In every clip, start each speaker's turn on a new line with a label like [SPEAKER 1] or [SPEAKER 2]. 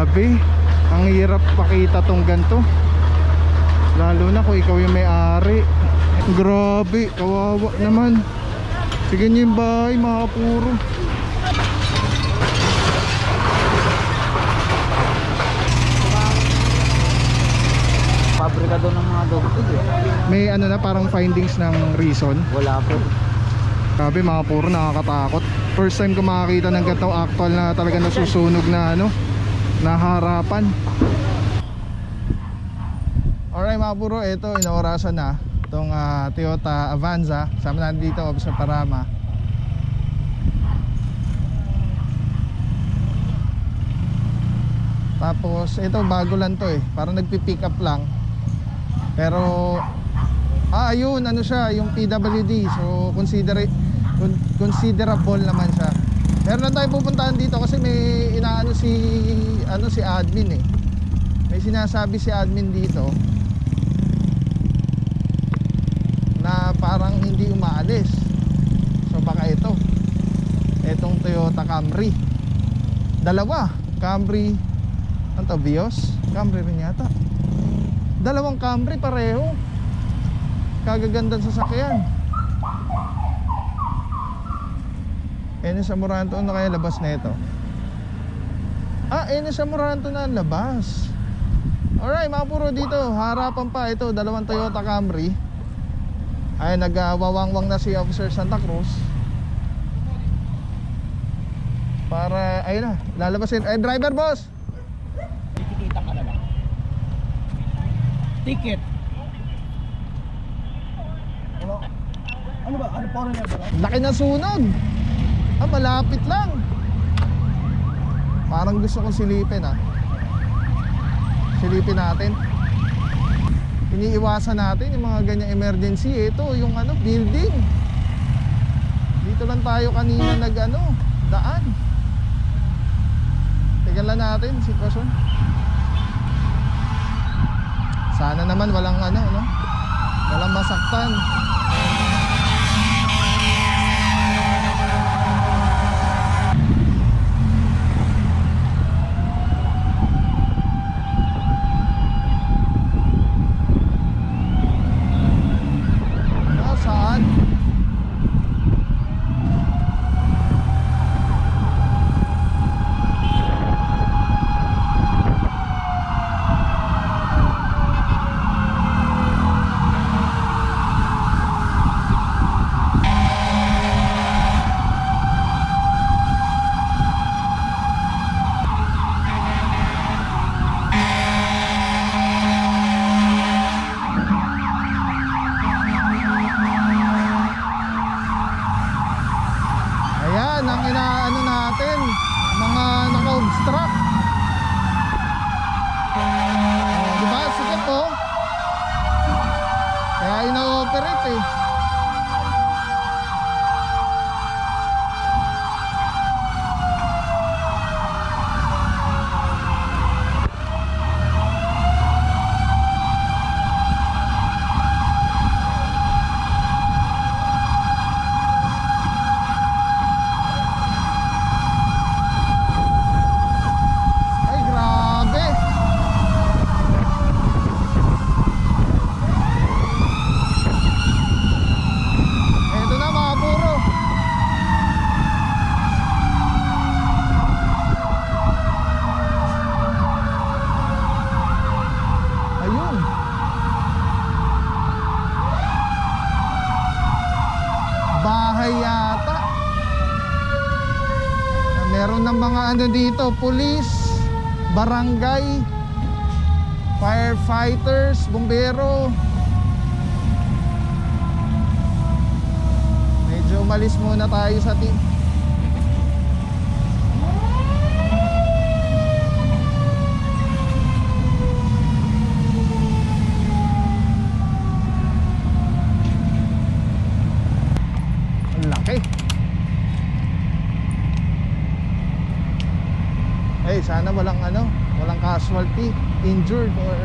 [SPEAKER 1] Grabe, ang hirap pakita tong ganito, lalo na kung ikaw yung may-ari. Grabe, kawawa naman. Sige niyo yung bahay, mga puro.
[SPEAKER 2] Pabrika doon ng mga dugtog eh.
[SPEAKER 1] May ano na, parang findings ng reason.
[SPEAKER 2] Wala po.
[SPEAKER 1] Grabe, mga puro, nakakatakot. First time ko makakita ng ganitong actual na talaga nasusunog na ano, na harapan. Alright mga puro, ito inaorasan na itong Toyota Avanza. Sama na dito sa Parama. Tapos ito bago lang to eh, parang nagpi-pick up lang. Pero ayun, ano siya, yung PWD. So considerable naman siya. Meron na tayo pupuntahan dito kasi may inaano si admin eh. May sinasabi si admin dito na parang hindi umaalis. So baka etong Toyota Camry. Dalawa, Camry, ano to, Vios? Camry rin yata. Dalawang Camry pareho. Kagagandang sasakyan. Sa Moranto, ano kaya labas na ito? Sa Moranto na ang labas. Alright mga puro, dito harapan pa ito, dalawang Toyota Camry. Ay nagwawangwang na si Officer Santa Cruz para, ayun na, lalabasin. Driver boss,
[SPEAKER 2] Tikita ka na lang. Ticket. Ano ba? Ano pa rin yan?
[SPEAKER 1] laki na sunog. Malapit lang. Parang gusto kong silipin silipin natin. Iniiwasan natin yung mga ganyang emergency. Ito yung building. Dito lang tayo kanina daan. Tingnan lang natin sitwasyon. Sana naman walang walang masaktan. Meron ng mga dito, police, barangay, firefighters, bumbero. Medyo umalis muna tayo sa team. Ang laki. Sana walang casualty, injured or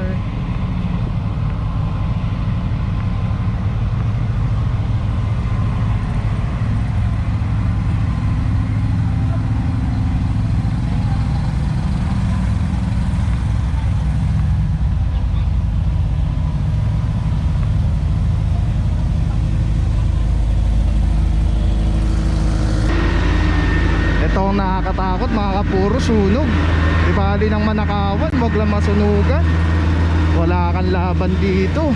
[SPEAKER 1] nakakatakot mga kapuro, sunog. Di bali ng manakawan, wag lang masunugan. Wala kang laban dito,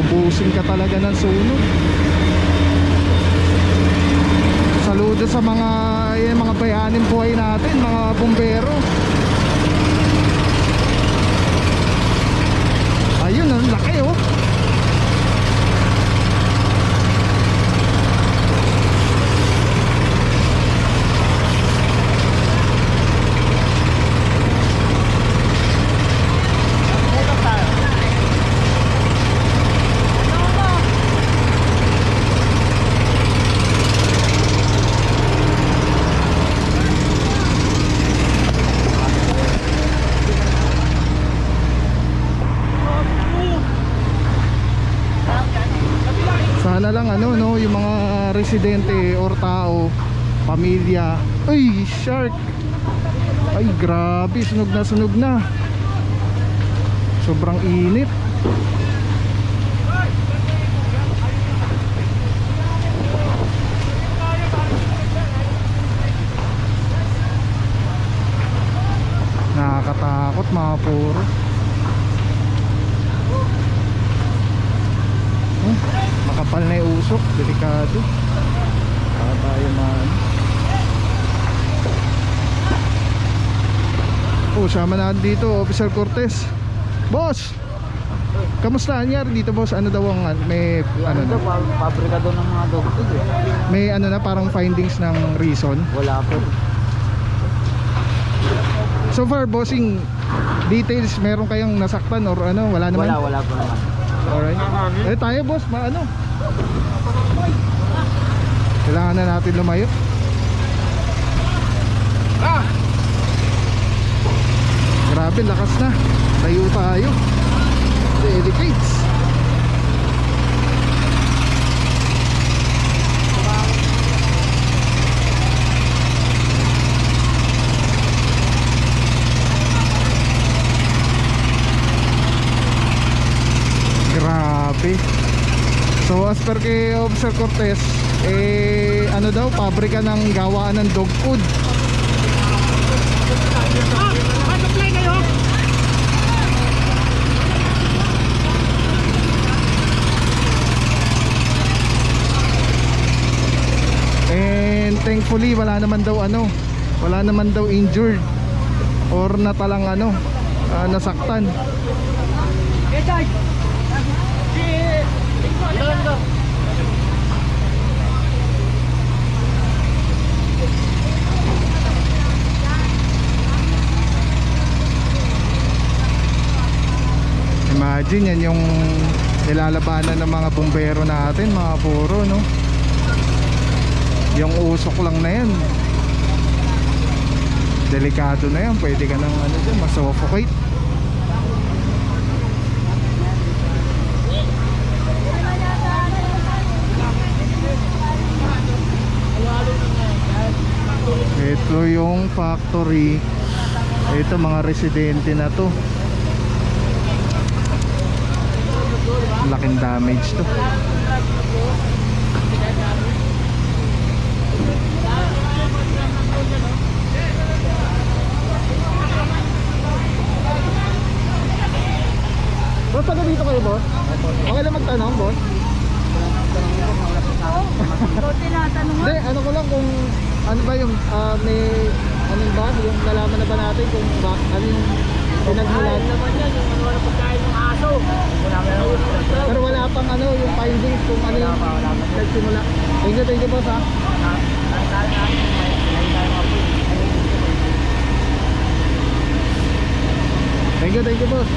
[SPEAKER 1] ubusin ka talaga ng sunog. Saludo sa mga bayaning buhay natin, mga bumbero. Ayun, ang laki oh. Sana lang ano no, yung mga residente or tao, pamilya. Ay, shark. Ay, grabe, sunog na. Sobrang init. Nakakatakot mga puro. Makapal na yung usok, delikado. Baka tayo man. Oh, sama na dito Officer Cortez. Boss, kamusta nangyari dito boss? Ano daw ang may ano na?
[SPEAKER 2] Pabrika daw ng mga dog food eh.
[SPEAKER 1] May ano na parang findings ng reason.
[SPEAKER 2] Wala po.
[SPEAKER 1] So far bossing, details, meron kayong nasaktan or ano? Wala naman?
[SPEAKER 2] Wala po naman.
[SPEAKER 1] Alright. Eh tayo boss, maano? Kailangan na natin lumayo. Grabe, lakas na. Tayo tayo. Delicates. Grabe. So as per kay Officer Cortez, ano daw, pabrika ng gawaan ng dog food. And thankfully wala naman daw injured or natalang nasaktan. Imagine yan yung nilalabanan ng mga bumbero natin, mga puro no. Yung usok lang na yan, delikado na yan, pwede ka nang masuffocate. Ito yung factory. Ito mga residente na to. Laking damage to. Boss, taga dito kayo boss? Okay lang magtanong boss? Hindi, ano ko lang kung ano ba yung may ano ba yung nalaman na ba natin kung ano yung pinagmulan naman yan yung ano na pagkain ng aso. Pero wala pang yung findings kung ano yung nagsimula. Thank you boss ha. Thank you boss.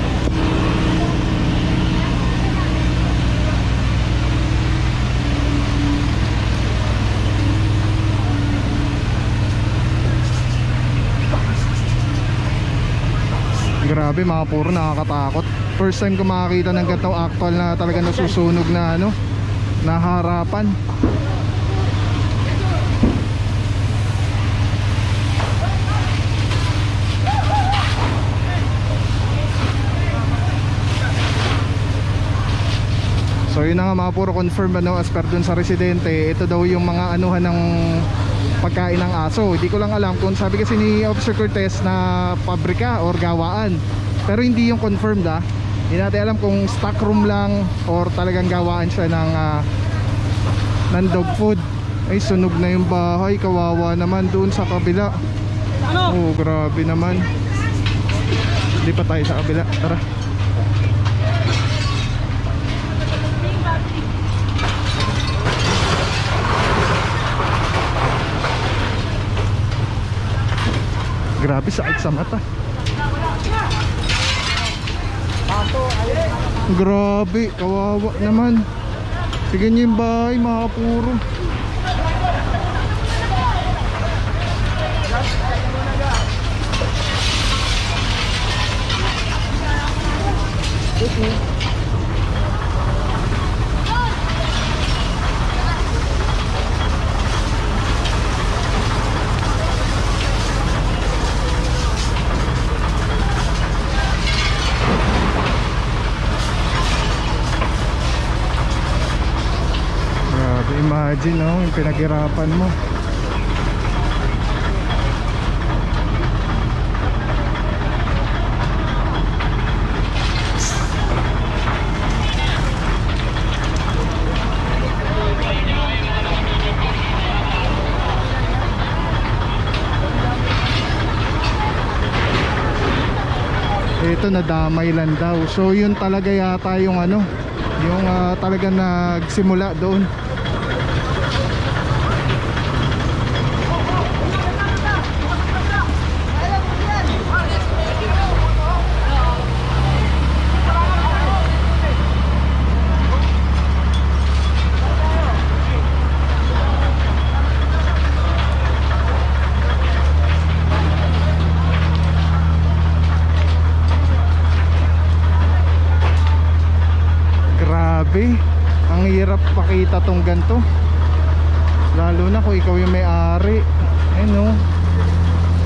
[SPEAKER 1] Grabe mga puro, nakakatakot. First time ko makakita ng ganitong actual na talaga nasusunog na na harapan. So yun na nga mga puro, confirm as per dun sa residente, ito daw yung mga anuhan ng
[SPEAKER 3] pagkain ng aso. Hindi ko lang alam kung sabi kasi ni Officer Cortez na pabrika or gawaan, pero hindi yung confirmed ah. Hindi natin alam kung stock room lang or talagang gawaan siya ng dog food. Ay, sunog na yung bahay, kawawa naman doon sa kabila. Oh, grabe naman. Hindi pa tayo sa kabila, tara. Grabe, sakit sa mata. Grabe, kawawa naman. Tignan niyo yung bahay, mga kapuro. Imagine, no, yung pinaghirapan mo. Ito, nadamay lang daw. So yun talaga yata yung ano, yung talaga nagsimula doon. Ang hirap pakita tong ganto, lalo na kung ikaw yung may-ari. Ayun, no,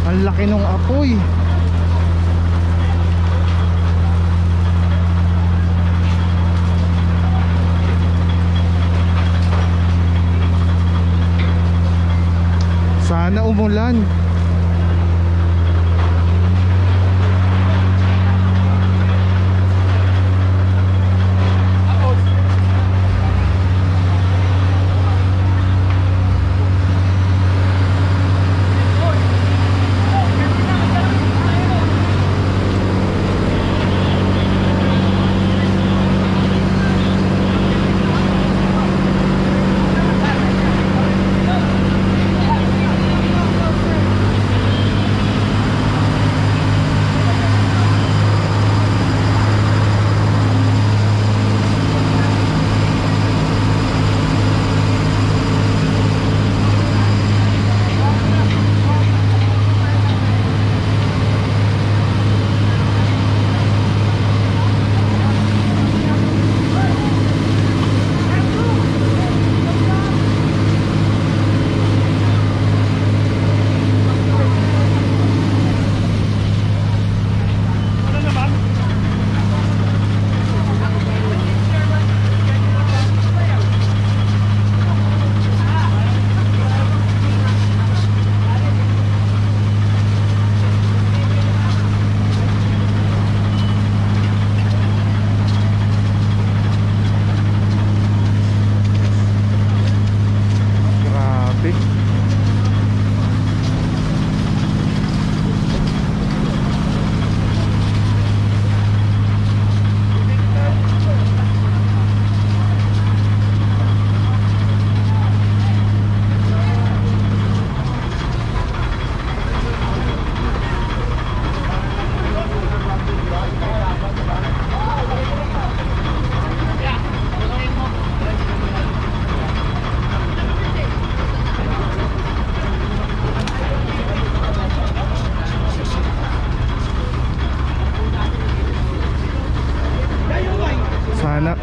[SPEAKER 3] ang laki nung apoy. Sana umulan.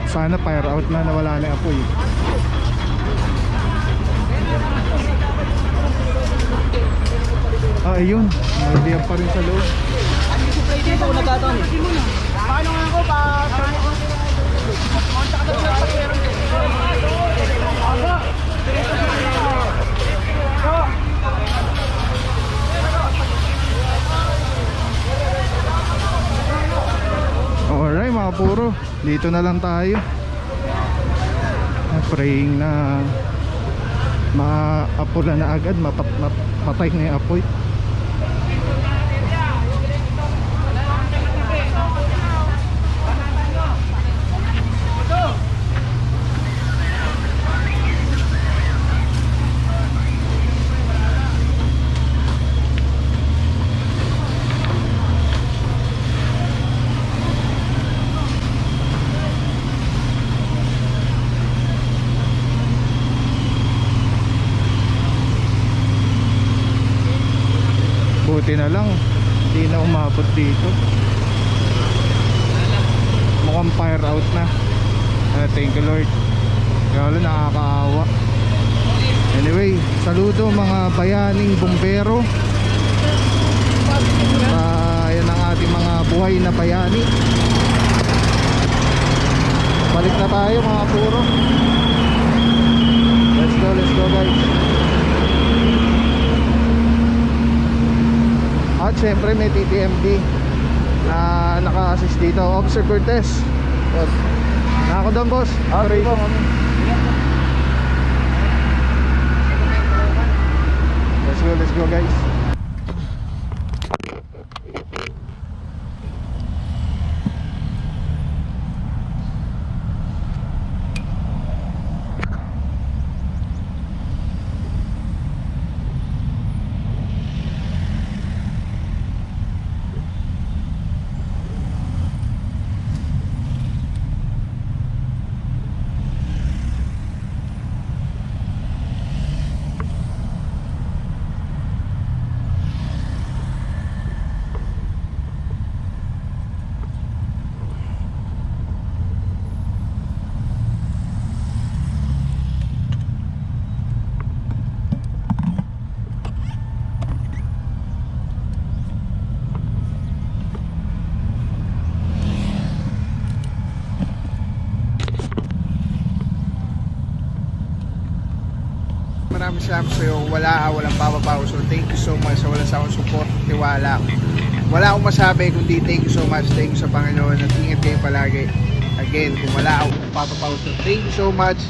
[SPEAKER 3] Sana fire out na, nawala na yung apoy. Ayun, naliliyan pa rin sa loob.
[SPEAKER 2] Ano yung supply dito kung nagkataon eh? Paano nga ako pa? Kontak ka sa pagkero.
[SPEAKER 3] kapuro, dito na lang tayo. Praying na maapula na agad, mapatay na yung apoy. Buti na lang hindi na umabot dito. Mukhang fire out na. Thank you Lord. Kaya wala, nakakaawa. Anyway, saludo mga bayaning bumbero. Yan ang ating mga buhay na bayani. Balik na tayo mga puro. Let's go guys. At syempre may TTMD na naka-assist dito, Officer Cortez. Boss, ako doon boss. Sorry. Let's go guys.
[SPEAKER 4] Maraming salamat sa'yo. Walang papapaw. So thank you so much sa walang sawang support, tiwala. Wala akong masabi kundi thank you so much. Thank you sa Panginoon at ingat kayo palagi. Again, kung wala akong papapaw. So thank you so much.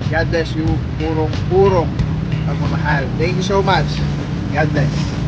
[SPEAKER 4] God bless you. Purong pagmamahal. Thank you so much. God bless.